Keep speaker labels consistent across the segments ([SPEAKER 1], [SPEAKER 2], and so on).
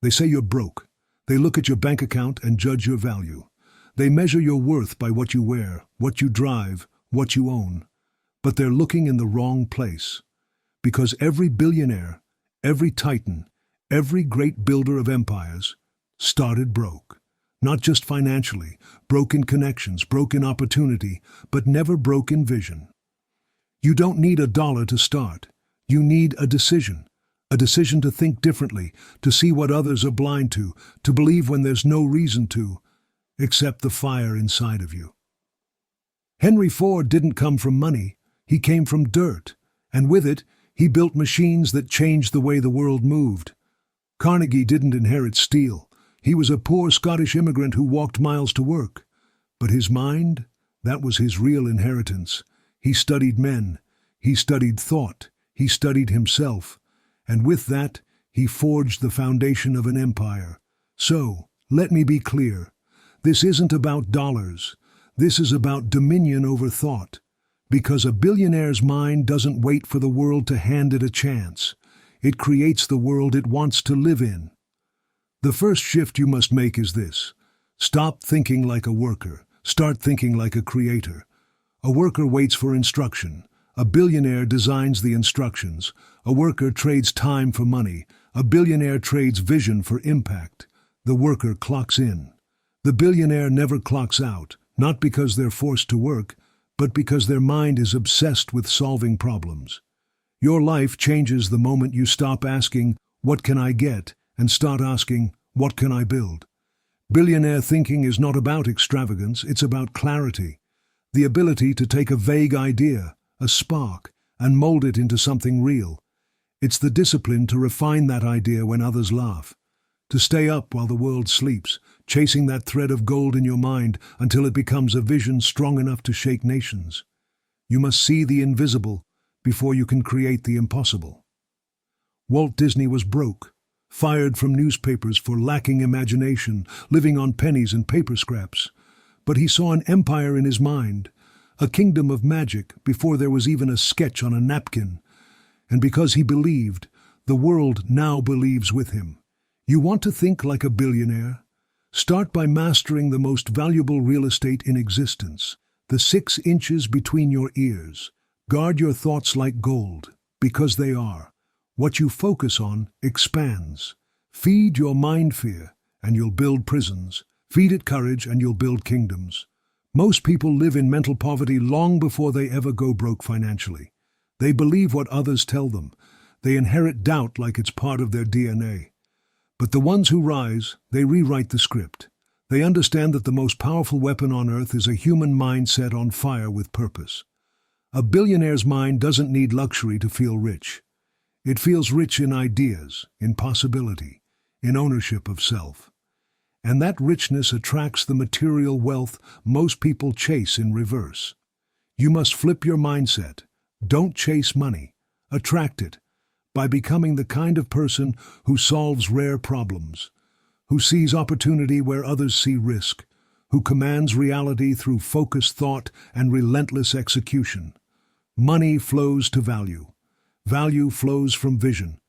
[SPEAKER 1] They say you're broke. They look at your bank account and judge your value. They measure your worth by what you wear, what you drive, what you own. But they're looking in the wrong place. Because every billionaire, every titan, every great builder of empires started broke. Not just financially, broke in connections, broke in opportunity, but never broke in vision. You don't need $1 to start. You need a decision to think differently, to see what others are blind to believe when there's no reason to, except the fire inside of you. Henry Ford didn't come from money, he came from dirt, and with it, he built machines that changed the way the world moved. Carnegie didn't inherit steel. He was a poor Scottish immigrant who walked miles to work. But his mind, that was his real inheritance. He studied men, he studied thought, he studied himself, and with that, he forged the foundation of an empire. So, let me be clear. This isn't about dollars. This is about dominion over thought. Because a billionaire's mind doesn't wait for the world to hand it a chance. It creates the world it wants to live in. The first shift you must make is this. Stop thinking like a worker. Start thinking like a creator. A worker waits for instruction. A billionaire designs the instructions. A worker trades time for money. A billionaire trades vision for impact. The worker clocks in. The billionaire never clocks out, not because they're forced to work, but because their mind is obsessed with solving problems. Your life changes the moment you stop asking, "What can I get?" and start asking, "What can I build?" Billionaire thinking is not about extravagance, it's about clarity. The ability to take a vague idea, a spark, and mold it into something real. It's the discipline to refine that idea when others laugh. To stay up while the world sleeps, chasing that thread of gold in your mind until it becomes a vision strong enough to shake nations. You must see the invisible before you can create the impossible. Walt Disney was broke, fired from newspapers for lacking imagination, living on pennies and paper scraps. But he saw an empire in his mind, a kingdom of magic before there was even a sketch on a napkin. And because he believed, the world now believes with him. You want to think like a billionaire? Start by mastering the most valuable real estate in existence, the 6 inches between your ears. Guard your thoughts like gold, because they are. What you focus on expands. Feed your mind fear, and you'll build prisons. Feed it courage, and you'll build kingdoms. Most people live in mental poverty long before they ever go broke financially. They believe what others tell them. They inherit doubt like it's part of their DNA. But the ones who rise, they rewrite the script. They understand that the most powerful weapon on earth is a human mind set on fire with purpose. A billionaire's mind doesn't need luxury to feel rich. It feels rich in ideas, in possibility, in ownership of self. And that richness attracts the material wealth most people chase in reverse. You must flip your mindset. Don't chase money. Attract it by becoming the kind of person who solves rare problems, who sees opportunity where others see risk, who commands reality through focused thought and relentless execution. Money flows to value. Value flows from vision.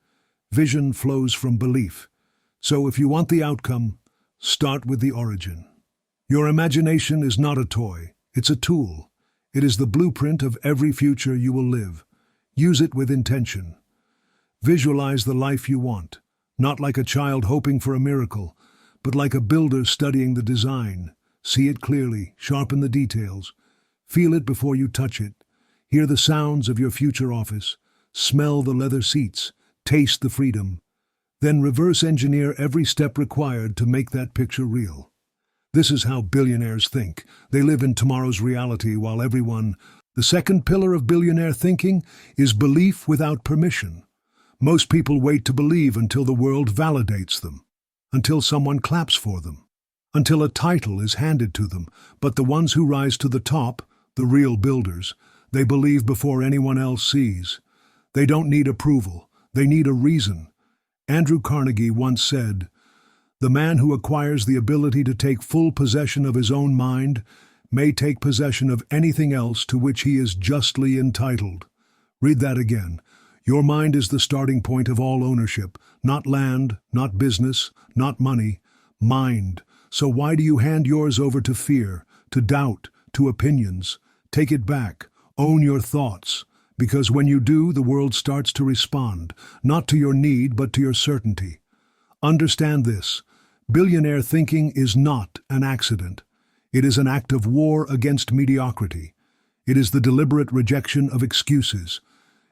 [SPEAKER 1] Vision flows from belief. So if you want the outcome, start with the origin. Your imagination is not a toy, it's a tool. It is the blueprint of every future you will live. Use it with intention. Visualize the life you want, not like a child hoping for a miracle, but like a builder studying the design. See it clearly, sharpen the details. Feel it before you touch it. Hear the sounds of your future office. Smell the leather seats. Taste the freedom. Then reverse engineer every step required to make that picture real. This is how billionaires think. They live in tomorrow's reality while everyone... The second pillar of billionaire thinking is belief without permission. Most people wait to believe until the world validates them, until someone claps for them, until a title is handed to them. But the ones who rise to the top, the real builders, they believe before anyone else sees. They don't need approval. They need a reason. Andrew Carnegie once said, "The man who acquires the ability to take full possession of his own mind may take possession of anything else to which he is justly entitled." Read that again. Your mind is the starting point of all ownership, not land, not business, not money, mind. So why do you hand yours over to fear, to doubt, to opinions? Take it back. Own your thoughts. Because when you do, the world starts to respond, not to your need, but to your certainty. Understand this. Billionaire thinking is not an accident. It is an act of war against mediocrity. It is the deliberate rejection of excuses.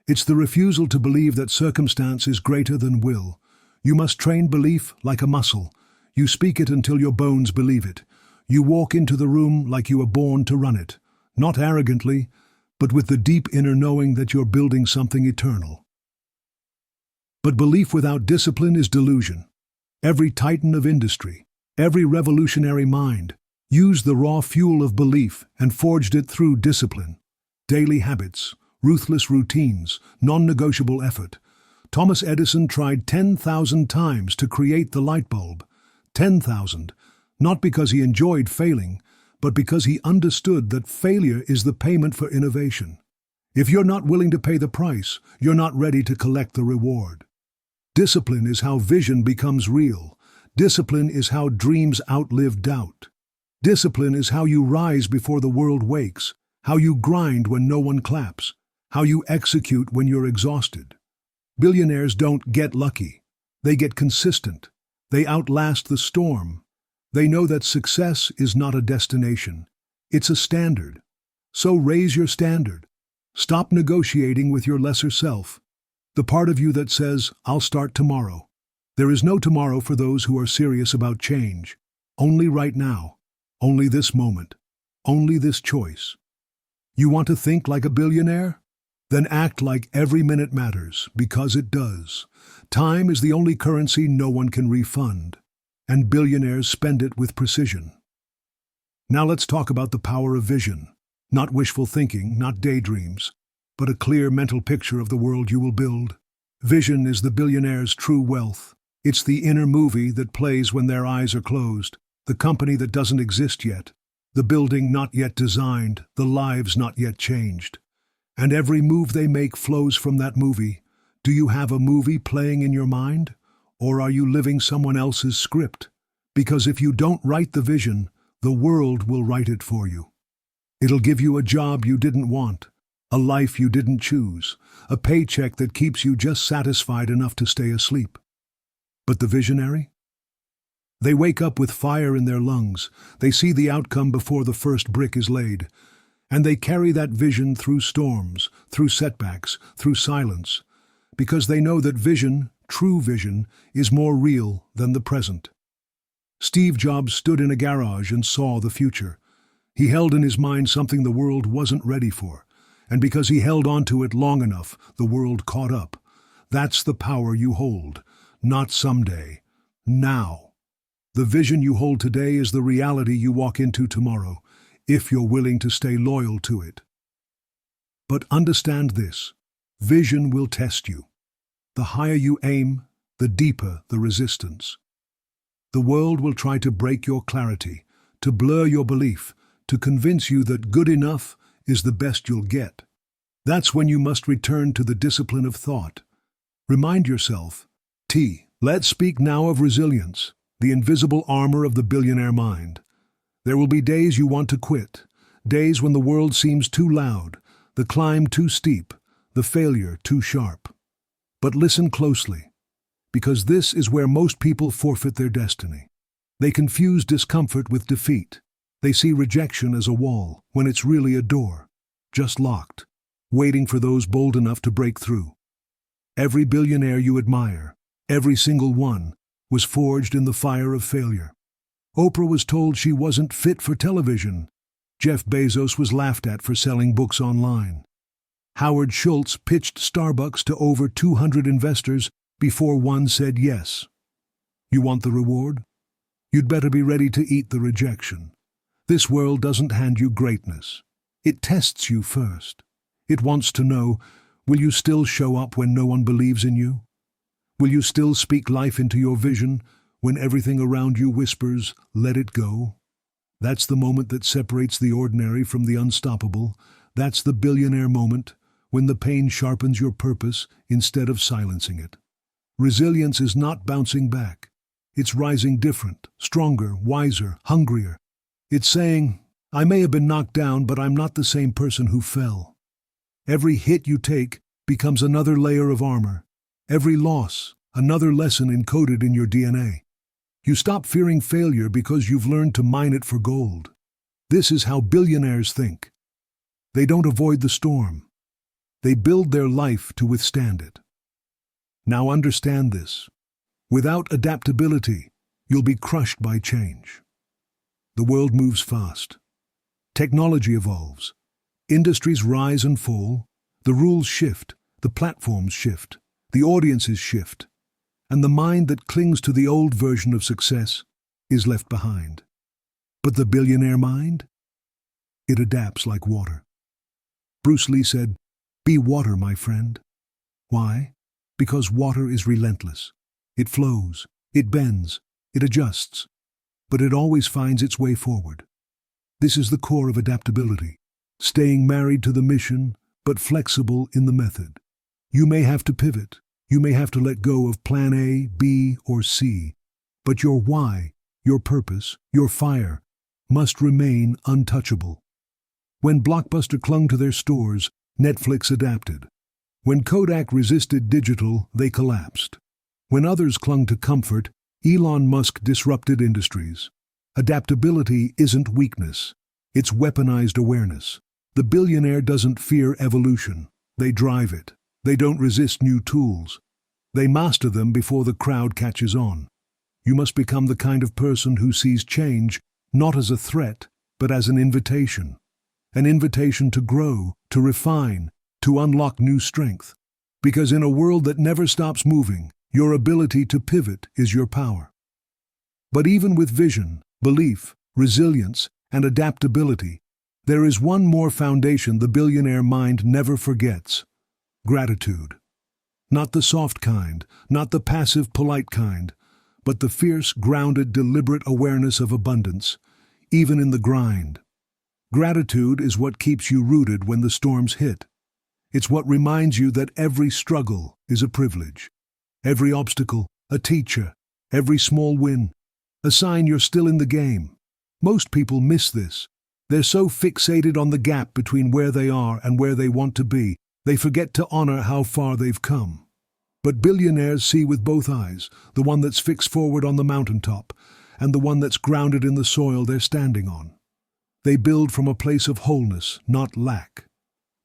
[SPEAKER 1] It's the refusal to believe that circumstance is greater than will. You must train belief like a muscle. You speak it until your bones believe it. You walk into the room like you were born to run it. Not arrogantly, but with the deep inner knowing that you're building something eternal. But belief without discipline is delusion. Every titan of industry, every revolutionary mind, used the raw fuel of belief and forged it through discipline. Daily habits, ruthless routines, non-negotiable effort. Thomas Edison tried 10,000 times to create the light bulb. 10,000, not because he enjoyed failing, but because he understood that failure is the payment for innovation. If you're not willing to pay the price, you're not ready to collect the reward. Discipline is how vision becomes real. Discipline is how dreams outlive doubt. Discipline is how you rise before the world wakes, how you grind when no one claps, how you execute when you're exhausted. Billionaires don't get lucky. They get consistent. They outlast the storm. They know that success is not a destination. It's a standard. So raise your standard. Stop negotiating with your lesser self. The part of you that says, I'll start tomorrow. There is no tomorrow for those who are serious about change. Only right now. Only this moment. Only this choice. You want to think like a billionaire? Then act like every minute matters, because it does. Time is the only currency no one can refund, and billionaires spend it with precision. Now let's talk about the power of vision. Not wishful thinking, not daydreams, but a clear mental picture of the world you will build. Vision is the billionaire's true wealth. It's the inner movie that plays when their eyes are closed, the company that doesn't exist yet, the building not yet designed, the lives not yet changed. And every move they make flows from that movie. Do you have a movie playing in your mind? Or are you living someone else's script? Because if you don't write the vision, the world will write it for you. It'll give you a job you didn't want, a life you didn't choose, a paycheck that keeps you just satisfied enough to stay asleep. But the visionary? They wake up with fire in their lungs. They see the outcome before the first brick is laid. And they carry that vision through storms, through setbacks, through silence, because they know that vision, true vision, is more real than the present. Steve Jobs stood in a garage and saw the future. He held in his mind something the world wasn't ready for, and because he held on to it long enough, the world caught up. That's the power you hold, not someday, now. The vision you hold today is the reality you walk into tomorrow, if you're willing to stay loyal to it. But understand this, vision will test you. The higher you aim, the deeper the resistance. The world will try to break your clarity, to blur your belief, to convince you that good enough is the best you'll get. That's when you must return to the discipline of thought. Remind yourself, let's speak now of resilience, the invisible armor of the billionaire mind. There will be days you want to quit, days when the world seems too loud, the climb too steep, the failure too sharp. But listen closely, because this is where most people forfeit their destiny. They confuse discomfort with defeat. They see rejection as a wall, when it's really a door, just locked, waiting for those bold enough to break through. Every billionaire you admire, every single one, was forged in the fire of failure. Oprah was told she wasn't fit for television. Jeff Bezos was laughed at for selling books online. Howard Schultz pitched Starbucks to over 200 investors before one said yes. You want the reward? You'd better be ready to eat the rejection. This world doesn't hand you greatness. It tests you first. It wants to know, will you still show up when no one believes in you? Will you still speak life into your vision when everything around you whispers, let it go? That's the moment that separates the ordinary from the unstoppable. That's the billionaire moment, when the pain sharpens your purpose instead of silencing it. Resilience is not bouncing back. It's rising different, stronger, wiser, hungrier. It's saying, I may have been knocked down, but I'm not the same person who fell. Every hit you take becomes another layer of armor. Every loss, another lesson encoded in your DNA. You stop fearing failure because you've learned to mine it for gold. This is how billionaires think. They don't avoid the storm. They build their life to withstand it. Now understand this. Without adaptability, you'll be crushed by change. The world moves fast. Technology evolves. Industries rise and fall. The rules shift. The platforms shift. The audiences shift. And the mind that clings to the old version of success is left behind. But the billionaire mind? It adapts like water. Bruce Lee said, "Be water, my friend." Why? Because water is relentless. It flows, it bends, it adjusts, but it always finds its way forward. This is the core of adaptability, staying married to the mission, but flexible in the method. You may have to pivot, you may have to let go of plan A, B, or C, but your why, your purpose, your fire, must remain untouchable. When Blockbuster clung to their stores, Netflix adapted. When Kodak resisted digital, they collapsed. When others clung to comfort, Elon Musk disrupted industries. Adaptability isn't weakness. It's weaponized awareness. The billionaire doesn't fear evolution. They drive it. They don't resist new tools. They master them before the crowd catches on. You must become the kind of person who sees change not as a threat, but as an invitation. An invitation to grow, to refine, to unlock new strength. Because in a world that never stops moving, your ability to pivot is your power. But even with vision, belief, resilience, and adaptability, there is one more foundation the billionaire mind never forgets: gratitude. Not the soft kind, not the passive, polite kind, but the fierce, grounded, deliberate awareness of abundance, even in the grind. Gratitude is what keeps you rooted when the storms hit. It's what reminds you that every struggle is a privilege. Every obstacle, a teacher. Every small win, a sign you're still in the game. Most people miss this. They're so fixated on the gap between where they are and where they want to be, they forget to honor how far they've come. But billionaires see with both eyes, the one that's fixed forward on the mountaintop, and the one that's grounded in the soil they're standing on. They build from a place of wholeness, not lack.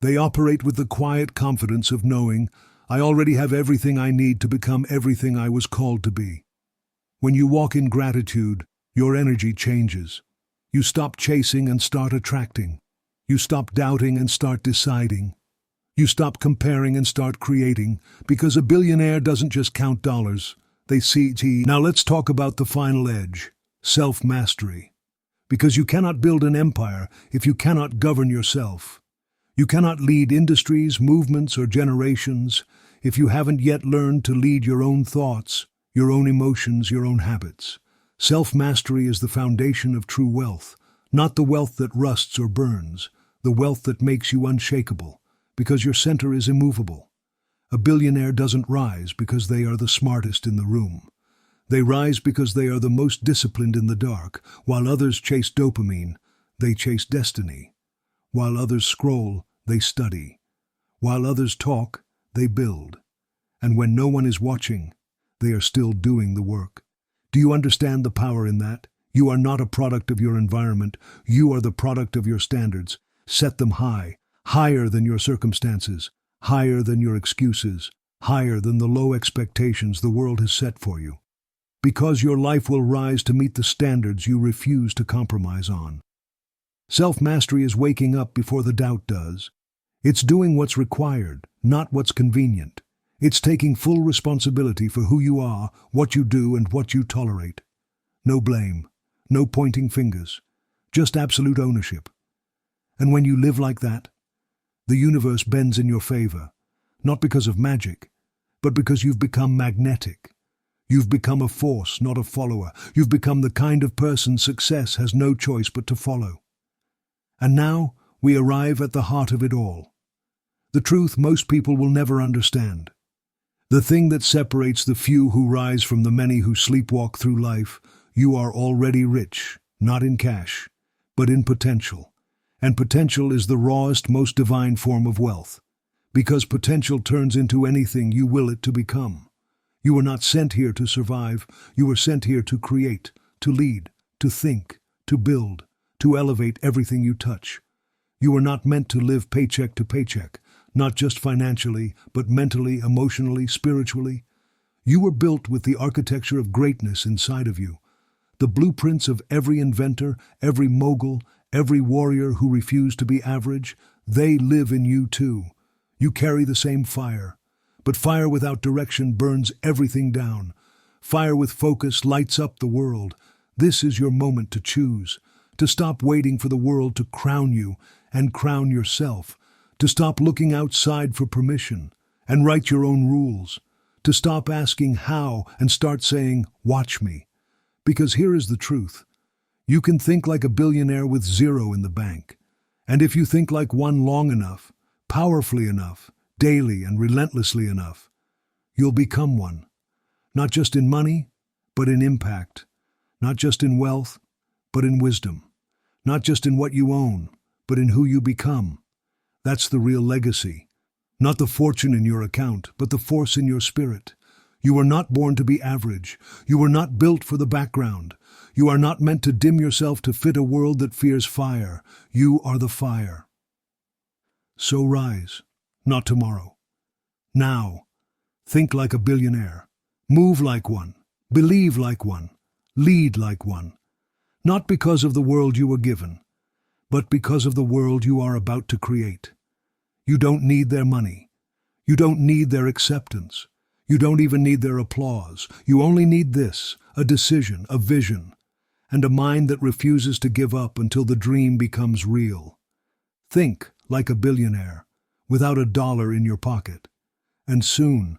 [SPEAKER 1] They operate with the quiet confidence of knowing, I already have everything I need to become everything I was called to be. When you walk in gratitude, your energy changes. You stop chasing and start attracting. You stop doubting and start deciding. You stop comparing and start creating, because a billionaire doesn't just count dollars, they see T. Now let's talk about the final edge, self-mastery. Because you cannot build an empire if you cannot govern yourself. You cannot lead industries, movements, or generations if you haven't yet learned to lead your own thoughts, your own emotions, your own habits. Self-mastery is the foundation of true wealth, not the wealth that rusts or burns, the wealth that makes you unshakable, because your center is immovable. A billionaire doesn't rise because they are the smartest in the room. They rise because they are the most disciplined in the dark. While others chase dopamine, they chase destiny. While others scroll, they study. While others talk, they build. And when no one is watching, they are still doing the work. Do you understand the power in that? You are not a product of your environment. You are the product of your standards. Set them high, higher than your circumstances, higher than your excuses, higher than the low expectations the world has set for you. Because your life will rise to meet the standards you refuse to compromise on. Self-mastery is waking up before the doubt does. It's doing what's required, not what's convenient. It's taking full responsibility for who you are, what you do, and what you tolerate. No blame, no pointing fingers, just absolute ownership. And when you live like that, the universe bends in your favor, not because of magic, but because you've become magnetic. You've become a force, not a follower. You've become the kind of person success has no choice but to follow. And now we arrive at the heart of it all. The truth most people will never understand. The thing that separates the few who rise from the many who sleepwalk through life: you are already rich, not in cash, but in potential. And potential is the rawest, most divine form of wealth. Because potential turns into anything you will it to become. You were not sent here to survive, you were sent here to create, to lead, to think, to build, to elevate everything you touch. You were not meant to live paycheck to paycheck, not just financially, but mentally, emotionally, spiritually. You were built with the architecture of greatness inside of you. The blueprints of every inventor, every mogul, every warrior who refused to be average, they live in you too. You carry the same fire. But fire without direction burns everything down. Fire with focus lights up the world. This is your moment to choose, to stop waiting for the world to crown you and crown yourself, to stop looking outside for permission and write your own rules, to stop asking how and start saying, "Watch me." Because here is the truth. You can think like a billionaire with zero in the bank. And if you think like one long enough, powerfully enough, daily and relentlessly enough, you'll become one. Not just in money, but in impact. Not just in wealth, but in wisdom. Not just in what you own, but in who you become. That's the real legacy. Not the fortune in your account, but the force in your spirit. You were not born to be average. You were not built for the background. You are not meant to dim yourself to fit a world that fears fire. You are the fire. So rise, not tomorrow. Now, think like a billionaire. Move like one. Believe like one. Lead like one. Not because of the world you were given, but because of the world you are about to create. You don't need their money. You don't need their acceptance. You don't even need their applause. You only need this: a decision, a vision, and a mind that refuses to give up until the dream becomes real. Think like a billionaire, without a dollar in your pocket. And soon,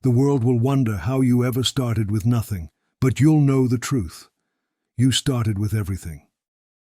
[SPEAKER 1] the world will wonder how you ever started with nothing, but you'll know the truth. You started with everything.